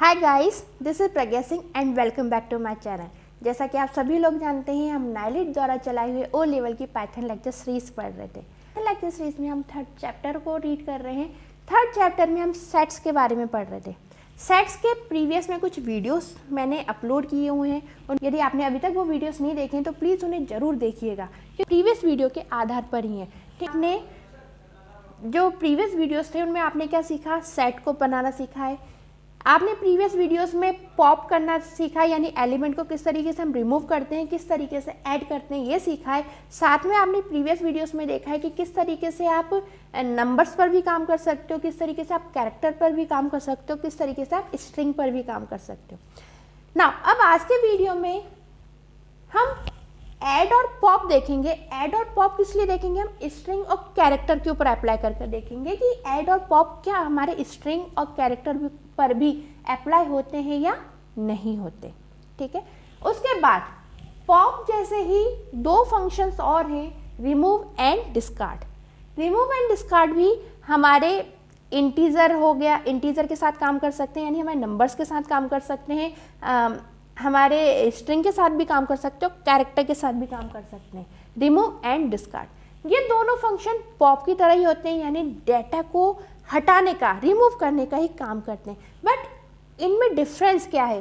Hi guys, this is Pragya Singh and welcome back to my channel. जैसा कि आप सभी लोग जानते हैं, हम नाइलिट द्वारा चलाए हुए ओ लेवल की पाइथन लेक्चर सीरीज पढ़ रहे थे। लेक्चर सीरीज में हम थर्ड चैप्टर को रीड कर रहे हैं। थर्ड चैप्टर में हम सेट्स के बारे में पढ़ रहे थे। सेट्स के प्रीवियस में कुछ वीडियोस मैंने अपलोड किए हुए हैं और यदि आपने अभी तक वो वीडियोस नहीं देखे हैं तो प्लीज़ उन्हें ज़रूर देखिएगा, क्योंकि प्रीवियस वीडियो के आधार पर ही है। आपने जो प्रीवियस वीडियोस थे उनमें आपने क्या सीखा? सेट को बनाना सीखा है। आपने प्रीवियस वीडियोस में पॉप करना सीखा है, यानी एलिमेंट को किस तरीके से हम रिमूव करते हैं, किस तरीके से ऐड करते हैं, ये सीखा है। साथ में आपने प्रीवियस वीडियोस में देखा है कि किस तरीके से आप नंबर्स पर भी काम कर सकते हो, किस तरीके से आप कैरेक्टर पर भी काम कर सकते हो, किस तरीके से आप स्ट्रिंग पर भी काम कर सकते हो। नाउ अब आज के वीडियो में हम ऐड और पॉप देखेंगे। ऐड और पॉप किस लिए देखेंगे? हम स्ट्रिंग और कैरेक्टर के ऊपर अप्लाई करके देखेंगे कि ऐड और पॉप क्या हमारे स्ट्रिंग और कैरेक्टर पर भी अप्लाई होते हैं या नहीं होते। ठीक है, उसके बाद पॉप जैसे ही दो फंक्शंस और हैं, remove and discard. Remove and discard भी हमारे इंटीजर हो गया, इंटीजर के साथ काम कर सकते हैं, यानी हमारे नंबर्स के साथ काम कर सकते हैं, हमारे स्ट्रिंग के साथ भी काम कर सकते हो, कैरेक्टर के साथ भी काम कर सकते हैं। रिमूव एंड डिस्कार्ड ये दोनों फंक्शन पॉप की तरह ही होते हैं, यानी डेटा को हटाने का, रिमूव करने का ही काम करते हैं। बट इनमें डिफरेंस क्या है?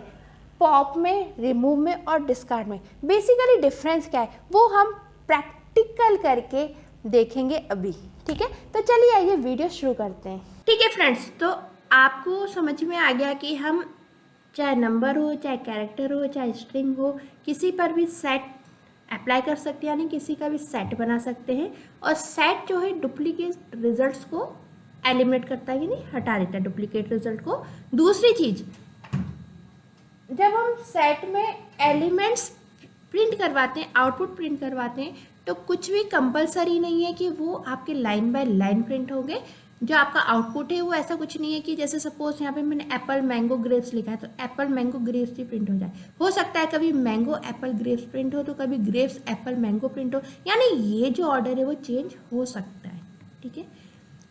पॉप में, रिमूव में और डिस्कार्ड में बेसिकली डिफरेंस क्या है वो हम प्रैक्टिकल करके देखेंगे अभी। ठीक है, तो चलिए आइए वीडियो शुरू करते हैं। ठीक है फ्रेंड्स, तो आपको समझ में आ गया कि हम चाहे नंबर हो, चाहे कैरेक्टर हो, चाहे स्ट्रिंग हो, किसी पर भी सेट अप्लाई कर सकते हैं, यानी किसी का भी सेट बना सकते हैं। और सेट जो है डुप्लीकेट रिजल्ट्स को एलिमिनेट करता है, यानी हटा देता है डुप्लीकेट रिजल्ट को। दूसरी चीज, जब हम सेट में एलिमेंट्स प्रिंट करवाते हैं, आउटपुट प्रिंट करवाते हैं, तो कुछ भी कंपलसरी नहीं है कि वो आपके लाइन बाय लाइन प्रिंट होंगे। जो आपका आउटपुट है वो ऐसा कुछ नहीं है कि जैसे सपोज यहाँ पे मैंने एप्पल मैंगो ग्रेप्स लिखा है तो एप्पल मैंगो ग्रेप्स ही प्रिंट हो जाए। हो सकता है कभी मैंगो एप्पल ग्रेप्स प्रिंट हो, तो कभी ग्रेप्स एप्पल मैंगो प्रिंट हो, यानी ये जो ऑर्डर है वो चेंज हो सकता है। ठीक है,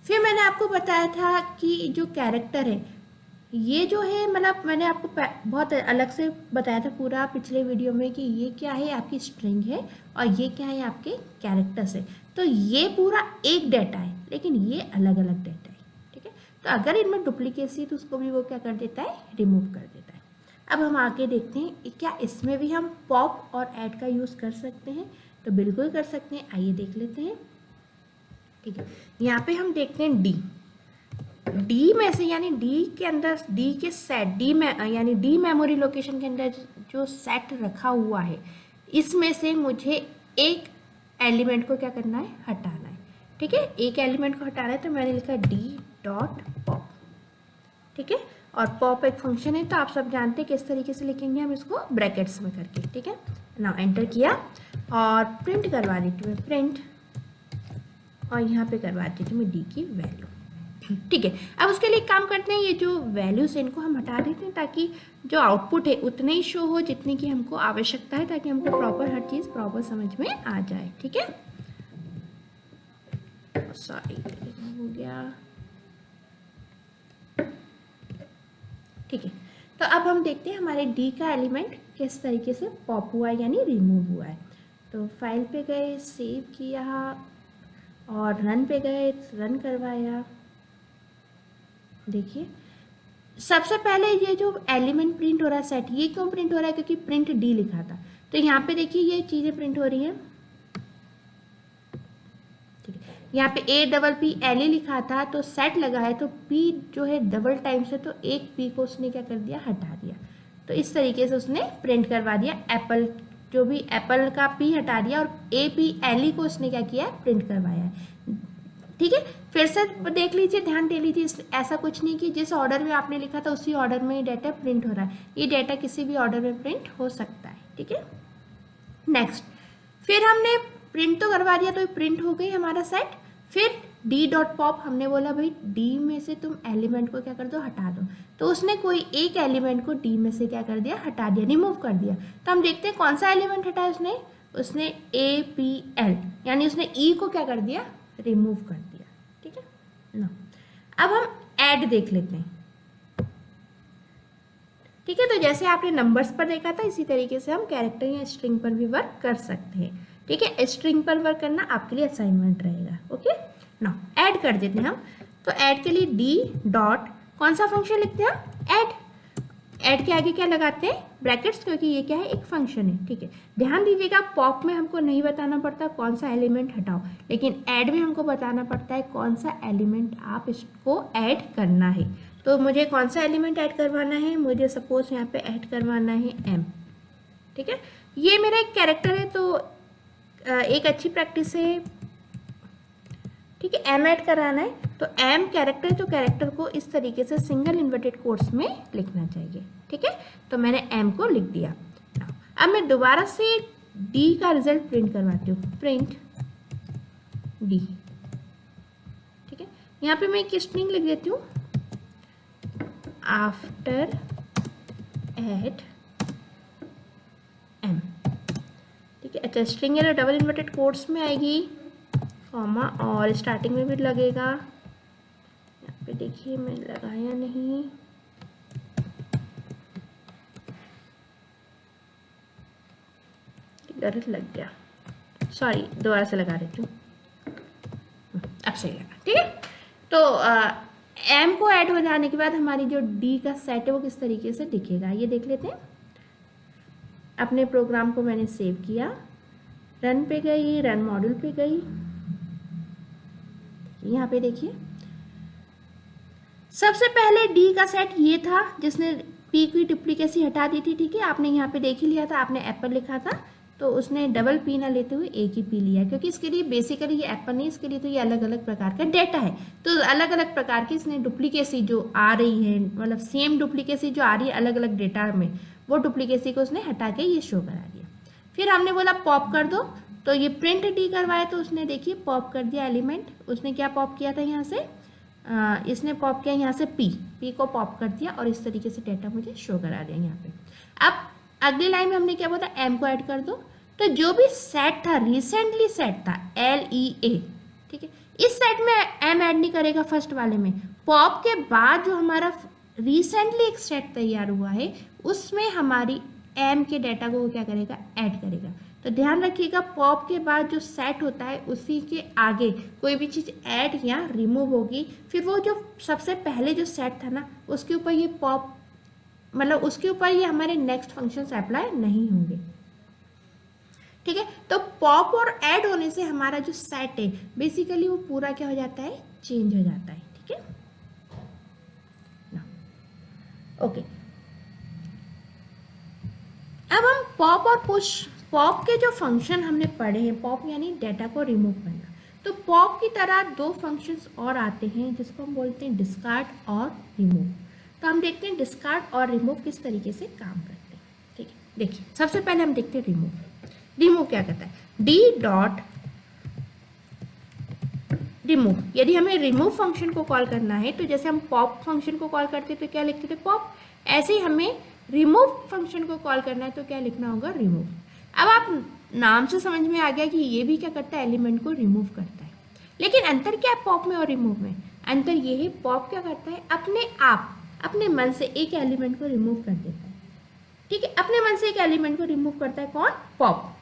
फिर मैंने आपको बताया था कि जो कैरेक्टर है ये जो है, मतलब मैंने आपको बहुत अलग से बताया था पूरा पिछले वीडियो में कि ये क्या है, आपकी स्ट्रिंग है और ये क्या है, आपके कैरेक्टर्स है। तो ये पूरा एक डेटा है, लेकिन ये अलग अलग डेटा है। ठीक है, तो अगर इनमें डुप्लीकेसी तो उसको भी वो क्या कर देता है, रिमूव कर देता है। अब हम आगे देखते हैं क्या इसमें भी हम पॉप और ऐड का यूज़ कर सकते हैं। तो बिल्कुल कर सकते हैं, आइए देख लेते हैं। ठीक है, यहाँ पे हम देखते हैं डी में से, यानी डी के अंदर, डी के सेट, डी में यानी डी मेमोरी लोकेशन के अंदर जो सेट रखा हुआ है, इसमें से मुझे एक एलिमेंट को क्या करना है, हटाना है। ठीक है, एक एलिमेंट को हटाना है, तो मैंने लिखा डी डॉट पॉप। ठीक है, और पॉप एक फंक्शन है, तो आप सब जानते हैं किस तरीके से लिखेंगे हम इसको, ब्रैकेट्स में करके। ठीक है, नाउ एंटर किया और प्रिंट करवा देती हूँ मैं, प्रिंट, और यहाँ पे करवा देती हूँ मैं डी की वैल्यू। ठीक है, अब उसके लिए काम करते हैं, ये जो वैल्यूज है इनको हम हटा देते हैं ताकि जो आउटपुट है उतने ही शो हो जितनी की हमको आवश्यकता है, ताकि हमको प्रॉपर हर चीज़ प्रॉपर समझ में आ जाए। ठीक है, सॉरी हो गया। ठीक है, तो अब हम देखते हैं हमारे डी का एलिमेंट किस तरीके से पॉप हुआ है, यानी रिमूव हुआ है। तो फाइल पे गए, सेव किया और रन पे गए, रन करवाया। देखिए, सबसे पहले ये जो एलिमेंट प्रिंट हो रहा है सेट, ये क्यों प्रिंट हो रहा है? क्योंकि प्रिंट डी लिखा था। तो यहाँ पे देखिए ये चीज़ें प्रिंट हो रही हैं। ठीक है, यहाँ पे A double P L E लिखा था, तो सेट लगा है, तो पी जो है डबल टाइम से, तो एक पी को उसने क्या कर दिया, हटा दिया। तो इस तरीके से उसने प्रिंट करवा दिया, एप्पल जो भी एप्पल का पी हटा दिया और ए पी एल ई को उसने क्या किया, प्रिंट करवाया। ठीक है, फिर से देख लीजिए, ध्यान दे लीजिए, ऐसा कुछ नहीं कि जिस ऑर्डर में आपने लिखा था उसी ऑर्डर में डाटा प्रिंट हो रहा है, ये डाटा किसी भी ऑर्डर में प्रिंट हो सकता है। ठीक है, नेक्स्ट, फिर हमने प्रिंट तो करवा दिया, तो प्रिंट हो गई हमारा सेट। फिर डी डॉट पॉप, हमने बोला भाई डी में से तुम एलिमेंट को क्या कर दो, हटा दो। तो उसने कोई एक एलिमेंट को डी में से क्या कर दिया, हटा दिया, रिमूव कर दिया। तो हम देखते हैं कौन सा एलिमेंट हटाया उसने ए पी एल, यानी उसने ई को क्या कर दिया, रिमूव कर दिया। ठीक है ना, अब हम ऐड देख लेते हैं। ठीक है, तो जैसे आपने नंबर्स पर देखा था इसी तरीके से हम कैरेक्टर या स्ट्रिंग पर भी वर्क कर सकते हैं। ठीक है, स्ट्रिंग पर वर्क करना आपके लिए असाइनमेंट रहेगा। ओके, नाउ ऐड कर देते हैं हम। तो ऐड के लिए डी डॉट कौन सा फंक्शन लिखते हैं हम, ऐड। ऐड के आगे क्या लगाते हैं, ब्रैकेट्स, क्योंकि ये क्या है, एक फंक्शन है। ठीक है, ध्यान दीजिएगा पॉप में हमको नहीं बताना पड़ता कौन सा एलिमेंट हटाओ, लेकिन ऐड में हमको बताना पड़ता है कौन सा एलिमेंट आप इसको ऐड करना है। तो मुझे कौन सा एलिमेंट ऐड करवाना है, मुझे सपोज यहाँ पे ऐड करवाना है एम। ठीक है, ये मेरा एक कैरेक्टर है, तो एक अच्छी प्रैक्टिस है। ठीक है, एम ऐड कराना है, तो एम कैरेक्टर, तो कैरेक्टर को इस तरीके से सिंगल इन्वर्टेड कोट्स में लिखना चाहिए। ठीक है, तो मैंने एम को लिख दिया। अब मैं दोबारा से डी का रिजल्ट प्रिंट करवाती हूँ, प्रिंट डी। ठीक है, यहाँ पे मैं एक स्ट्रिंग लिख देती हूँ, आफ्टर एट एम। ठीक है, अच्छा स्ट्रिंग है तो डबल इन्वर्टेड कोट्स में आएगी, कॉमा, और स्टार्टिंग में भी लगेगा। यहाँ पे देखिए मैं लगाया नहीं, गलत लग गया, सॉरी, दोबारा से लगा देती हूँ, अब सही लगा। ठीक है, तो एम को ऐड हो जाने के बाद हमारी जो डी का सेट है वो किस तरीके से दिखेगा ये देख लेते हैं। अपने प्रोग्राम को मैंने सेव किया, रन पे गई, रन मॉड्यूल पे गई, यहाँ पे देखिए सबसे पहले डी का सेट ये था जिसने पी की डुप्लीकेसी हटा दी थी। ठीक है, आपने यहाँ पे देख ही लिया था, आपने एप्पल लिखा था तो उसने डबल पी ना लेते हुए एक ही पी लिया, क्योंकि इसके लिए बेसिकली ये एप्पल नहीं, इसके लिए तो ये अलग अलग प्रकार का डेटा है। तो अलग अलग प्रकार की इसने डुप्लीकेसी जो आ रही है, मतलब सेम डुप्लीकेसी जो आ रही है अलग अलग डेटा में, वो डुप्लीकेसी को उसने हटा के ये शो करा दिया। फिर हमने बोला पॉप कर दो, तो ये प्रिंट डी करवाए तो उसने देखिए पॉप कर दिया एलिमेंट। उसने क्या पॉप किया था यहाँ से, इसने पॉप किया यहाँ से पी को पॉप कर दिया और इस तरीके से डेटा मुझे शो करा दिया यहाँ पे। अब अगली लाइन में हमने क्या बोला, एम को ऐड कर दो, तो जो भी सेट था, रिसेंटली सेट था LEA, ठीक है, इस सेट में एम ऐड नहीं करेगा फर्स्ट वाले में। पॉप के बाद जो हमारा रिसेंटली एक सेट तैयार हुआ है उसमें हमारी एम के डेटा को वो क्या करेगा, ऐड करेगा। तो ध्यान रखिएगा पॉप के बाद जो सेट होता है उसी के आगे कोई भी चीज़ ऐड या रिमूव होगी, फिर वो जो सबसे पहले जो सेट था ना उसके ऊपर ये पॉप, मतलब उसके ऊपर ये हमारे नेक्स्ट फंक्शंस अप्लाई नहीं होंगे। ठीक है, तो पॉप और ऐड होने से हमारा जो सेट है बेसिकली वो पूरा क्या हो जाता है, चेंज हो जाता है। ठीक है, ओके, अब हम पॉप और पुश, पॉप के जो फंक्शन हमने पढ़े हैं, पॉप यानी डेटा को रिमूव करना, तो पॉप की तरह दो फंक्शंस और आते हैं जिसको हम बोलते हैं डिस्कार्ड और रिमूव। तो हम देखते हैं डिस्कार्ड और रिमूव किस तरीके से काम करते हैं। ठीक है, देखिए सबसे पहले हम देखते हैं रिमूव। रिमूव क्या करता है, डी डॉट रिमूव। यदि हमें रिमूव फंक्शन को कॉल करना है तो जैसे हम पॉप फंक्शन को कॉल करते तो क्या लिखते थे, पॉप, ऐसे ही हमें रिमूव फंक्शन को कॉल करना है तो क्या लिखना होगा, रिमूव। अब आप नाम से समझ में आ गया कि ये भी क्या करता है, एलिमेंट को रिमूव करता है। लेकिन अंतर क्या है पॉप में और रिमूव में, अंतर ये है पॉप क्या करता है, अपने आप अपने मन से एक एलिमेंट को रिमूव कर देता है। ठीक है, अपने मन से एक एलिमेंट को रिमूव करता है कौन, पॉप।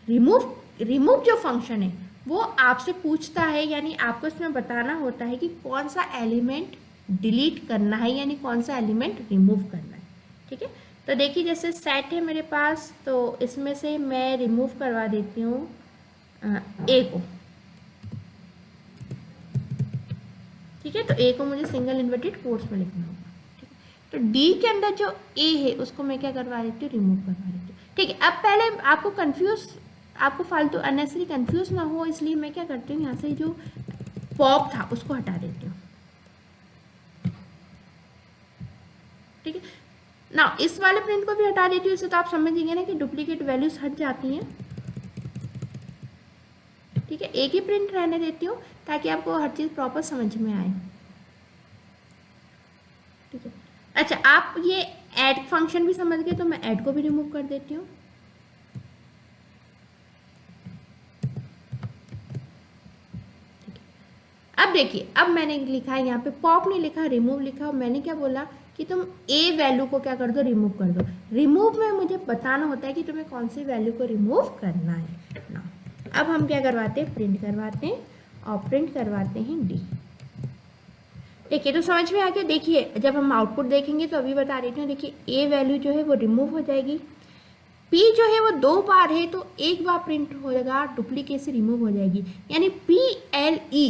रिमूव जो फंक्शन है वो आपसे पूछता है, यानी आपको इसमें बताना होता है कि कौन सा एलिमेंट डिलीट करना है, यानी कौन सा एलिमेंट रिमूव करना है। ठीक है, तो देखिए जैसे सेट है मेरे पास, तो इसमें से मैं रिमूव करवा देती हूँ ए को। ठीक है, तो ए को मुझे सिंगल इन्वर्टेड कोट्स में लिखना होगा। ठीक है, तो डी के अंदर जो ए है उसको मैं क्या करवा देती हूँ, रिमूव करवा देती हूँ। ठीक है, अब पहले आपको फालतू अननेसेसरी कंफ्यूज ना हो, इसलिए मैं क्या करती हूँ, यहाँ से जो पॉप था उसको हटा देती हूँ। ठीक है ना, इस वाले प्रिंट को भी हटा देती हूँ, इससे तो आप समझेंगे ना कि डुप्लीकेट वैल्यूज हट जाती हैं। ठीक है, एक ही प्रिंट रहने देती हूँ ताकि आपको हर चीज़ प्रॉपर समझ में आए। ठीक है, अच्छा आप ये ऐड फंक्शन भी समझ गए तो मैं ऐड को भी रिमूव कर देती हूँ। अब देखिए, अब मैंने लिखा है यहाँ पे पॉप नहीं लिखा, रिमूव लिखा। मैंने क्या बोला कि तुम ए वैल्यू को क्या कर दो, रिमूव कर दो। रिमूव में मुझे बताना होता है कि तुम्हें कौन सी वैल्यू को रिमूव करना है ना। अब हम क्या करवाते हैं, प्रिंट करवाते हैं और प्रिंट करवाते हैं डी। देखिए तो समझ में आ गया। देखिए जब हम आउटपुट देखेंगे तो अभी बता रही थी, देखिए ए वैल्यू जो है वो रिमूव हो जाएगी, P जो है वो 2 बार है तो एक बार प्रिंट होगा, डुप्लीकेट से रिमूव हो जाएगी, यानी PLE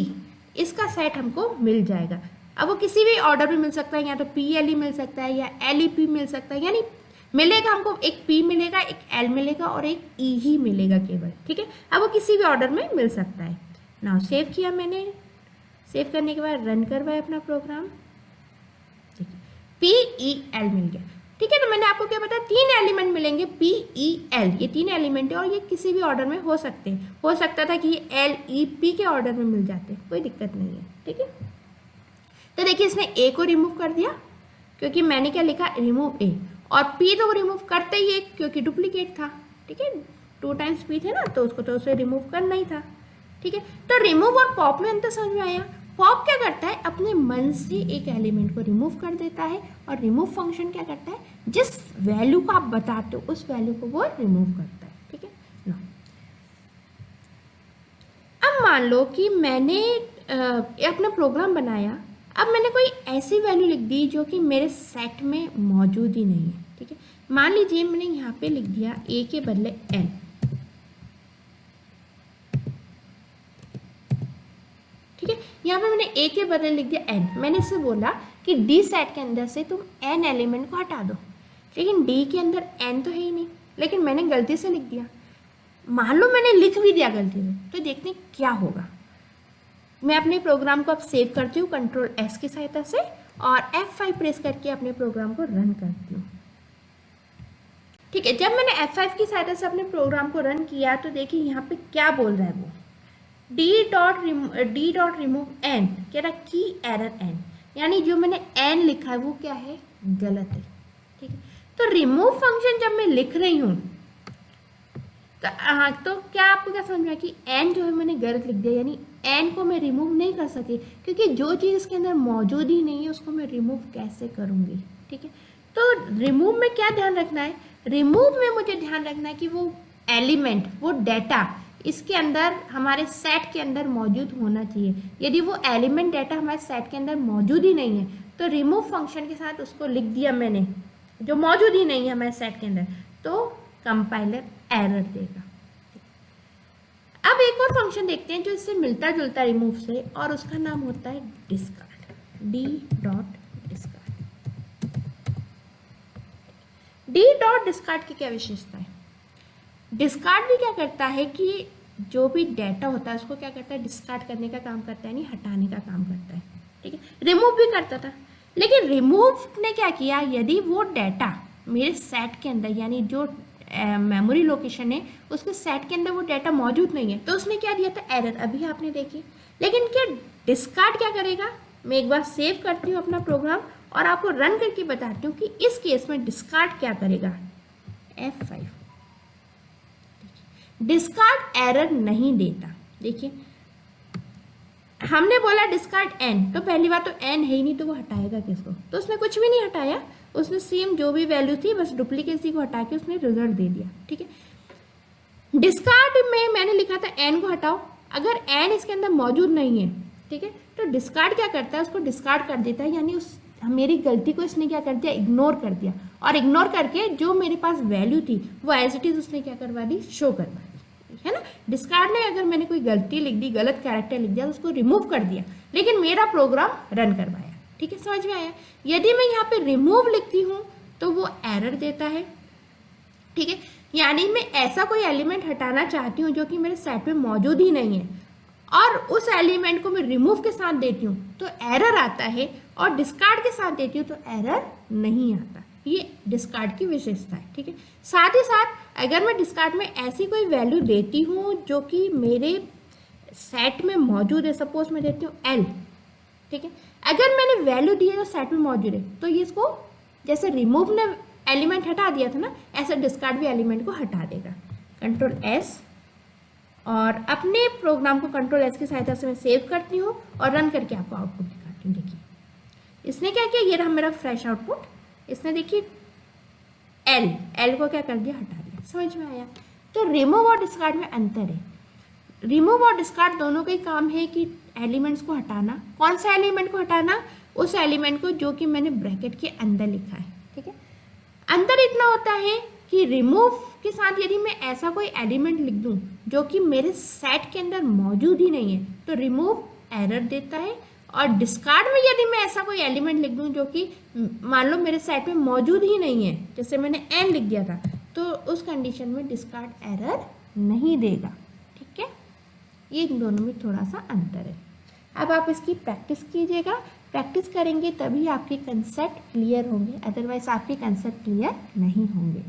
इसका सेट हमको मिल जाएगा। अब वो किसी भी ऑर्डर में मिल सकता है, या तो PLE मिल सकता है या LEP मिल सकता है, यानी मिलेगा हमको एक P मिलेगा, एक L मिलेगा और एक E ही मिलेगा केवल, ठीक है। अब वो किसी भी ऑर्डर में मिल सकता है। नाउ सेव किया मैंने, सेव करने के बाद रन करवाया अपना प्रोग्राम, PEL मिल गया, ठीक है। तो मैंने आपको क्या बताया, 3 एलिमेंट मिलेंगे PEL, ये 3 एलिमेंट है और ये किसी भी ऑर्डर में हो सकते हैं। हो सकता था कि ये LEP के ऑर्डर में मिल जाते, कोई दिक्कत नहीं है, ठीक है। तो देखिए इसने A को रिमूव कर दिया क्योंकि मैंने क्या लिखा, रिमूव A, और P तो रिमूव करते ही है क्योंकि डुप्लीकेट था, ठीक है। 2 टाइम्स P थे ना तो उसको तो उसे रिमूव करना ही था, ठीक है। तो रिमूव और पॉप में अंतर समझ में आया। पॉप क्या करता है, अपने मन से एक एलिमेंट को रिमूव कर देता है, और रिमूव फंक्शन क्या करता है, जिस वैल्यू को आप बताते हो उस वैल्यू को वो रिमूव करता है, ठीक है ना। अब मान लो कि मैंने अपना प्रोग्राम बनाया, अब मैंने कोई ऐसी वैल्यू लिख दी जो कि मेरे सेट में मौजूद ही नहीं है, ठीक है। मान लीजिए मैंने यहाँ पे लिख दिया A के बदले N, ठीक है। यहाँ पे मैंने A के बदले लिख दिया N। मैंने इससे बोला कि D सेट के अंदर से तुम N एलिमेंट को हटा दो, लेकिन D के अंदर N तो है ही नहीं, लेकिन मैंने गलती से लिख दिया। मान लो मैंने लिख भी दिया गलती से, तो देखते हैं क्या होगा। मैं अपने प्रोग्राम को अब सेव करती हूँ कंट्रोल S की सहायता से, और F5 प्रेस करके अपने प्रोग्राम को रन करती हूँ, ठीक है। जब मैंने F5 की सहायता से अपने प्रोग्राम को रन किया तो देखिए यहाँ पे क्या बोल रहा है वो, D डॉट रिमूव N, कह रहा की एरर N, यानी जो मैंने N लिखा है वो क्या है, गलत है, ठीक है। तो रिमूव फंक्शन जब मैं लिख रही हूँ तो हाँ, तो क्या आपको क्या समझ में आया कि N जो है मैंने गलत लिख दिया, यानी N को मैं रिमूव नहीं कर सकी, क्योंकि जो चीज़ इसके अंदर मौजूद ही नहीं है उसको मैं रिमूव कैसे करूँगी, ठीक है। तो रिमूव में क्या ध्यान रखना है, रिमूव में मुझे ध्यान रखना है कि वो एलिमेंट, वो डाटा इसके अंदर हमारे सेट के अंदर मौजूद होना चाहिए। यदि वो एलिमेंट डाटा हमारे सेट के अंदर मौजूद ही नहीं है तो रिमूव फंक्शन के साथ उसको लिख दिया मैंने जो मौजूद ही नहीं है हमारे सेट के अंदर, तो कंपाइलर एरर देगा। अब एक और फंक्शन देखते हैं जो इससे मिलता जुलता रिमूव से, और उसका नाम होता है discard, D dot discard. D dot discard की क्या विशेषता है, डिस्कार्ड भी क्या करता है कि जो भी डाटा होता है उसको क्या करता है, डिस्कार्ड करने का काम करता है, यानी हटाने का काम करता है, ठीक है। रिमूव भी करता था, लेकिन रिमूव ने क्या किया, यदि वो डाटा मेरे सेट के अंदर, यानी जो मेमोरी लोकेशन है उसके सेट के अंदर वो डाटा मौजूद नहीं है, तो उसने क्या दिया था, एरर, अभी आपने देखी। लेकिन क्या डिस्कार्ड क्या करेगा, मैं एक बार सेव करती हूँ अपना प्रोग्राम और आपको रन करके बताती हूँ कि इस केस में डिस्कार्ड क्या करेगा। F5, डिस्कार्ड एरर नहीं देता। देखिए हमने बोला डिस्कार्ड N, तो पहली बात तो N है ही नहीं, तो वो हटाएगा किसको, तो उसने कुछ भी नहीं हटाया, उसने सेम जो भी वैल्यू थी बस डुप्लीकेसी को हटा के उसने रिजल्ट दे दिया, ठीक है। डिस्कार्ड में मैंने लिखा था N को हटाओ, अगर N इसके अंदर मौजूद नहीं है, ठीक है, तो डिस्कार्ड क्या करता है, उसको डिस्कार्ड कर देता है, यानी उस मेरी गलती को इसने क्या कर दिया, इग्नोर कर दिया, और इग्नोर करके जो मेरे पास वैल्यू थी वो एज इट इज उसने क्या करवा दी, शो करवा दी, है ना। डिस्कार्ड ने अगर मैंने कोई गलती लिख दी, गलत कैरेक्टर लिख दिया तो उसको रिमूव कर दिया, लेकिन मेरा प्रोग्राम रन करवाया, ठीक है, समझ में आया। यदि मैं यहाँ पे रिमूव लिखती हूँ तो वो एरर देता है, ठीक है, यानी मैं ऐसा कोई एलिमेंट हटाना चाहती हूँ जो कि मेरे सेट में मौजूद ही नहीं है, और उस एलिमेंट को मैं रिमूव के साथ देती हूँ तो एरर आता है, और डिस्कार्ड के साथ देती हूँ तो एरर नहीं आता। ये डिस्कार्ड की विशेषता है, ठीक है। साथ ही साथ अगर मैं डिस्कार्ड में ऐसी कोई वैल्यू देती हूँ जो कि मेरे सेट में मौजूद है, सपोज मैं देती हूँ L, ठीक है, अगर मैंने वैल्यू दी है तो सेट में मौजूद है, तो ये इसको जैसे रिमूव ने एलिमेंट हटा दिया था ना, ऐसे डिस्कार्ड भी एलिमेंट को हटा देगा। कंट्रोल S, और अपने प्रोग्राम को कंट्रोल S की सहायता से मैं सेव करती हूँ और रन करके आपको आउटपुट दिखाती हूँ। देखिए इसने क्या किया, ये रहा मेरा फ्रेश आउटपुट, इसने देखिए एल को क्या कर दिया, हटा दिया। समझ में आया? तो रिमूव और डिस्कार्ड में अंतर है। रिमूव और डिस्कार्ड दोनों का ही काम है कि एलिमेंट्स को हटाना। कौन सा एलिमेंट को हटाना? उस एलिमेंट को जो कि मैंने ब्रैकेट के अंदर लिखा है। ठीक है, अंदर इतना होता है कि रिमूव के साथ यदि मैं ऐसा कोई एलिमेंट लिख दूं जो कि मेरे सेट के अंदर मौजूद ही नहीं है तो रिमूव एरर देता है, और डिस्कार्ड में यदि मैं ऐसा कोई एलिमेंट लिख दूं जो कि मान लो मेरे सेट में मौजूद ही नहीं है, जैसे मैंने एन लिख दिया था, तो उस कंडीशन में डिस्कार्ड एरर नहीं देगा। ठीक है, ये इन दोनों में थोड़ा सा अंतर है। अब आप इसकी प्रैक्टिस कीजिएगा, प्रैक्टिस करेंगे तभी आपके कंसेप्ट क्लियर होंगे, अदरवाइज आपके कंसेप्ट क्लियर नहीं होंगे।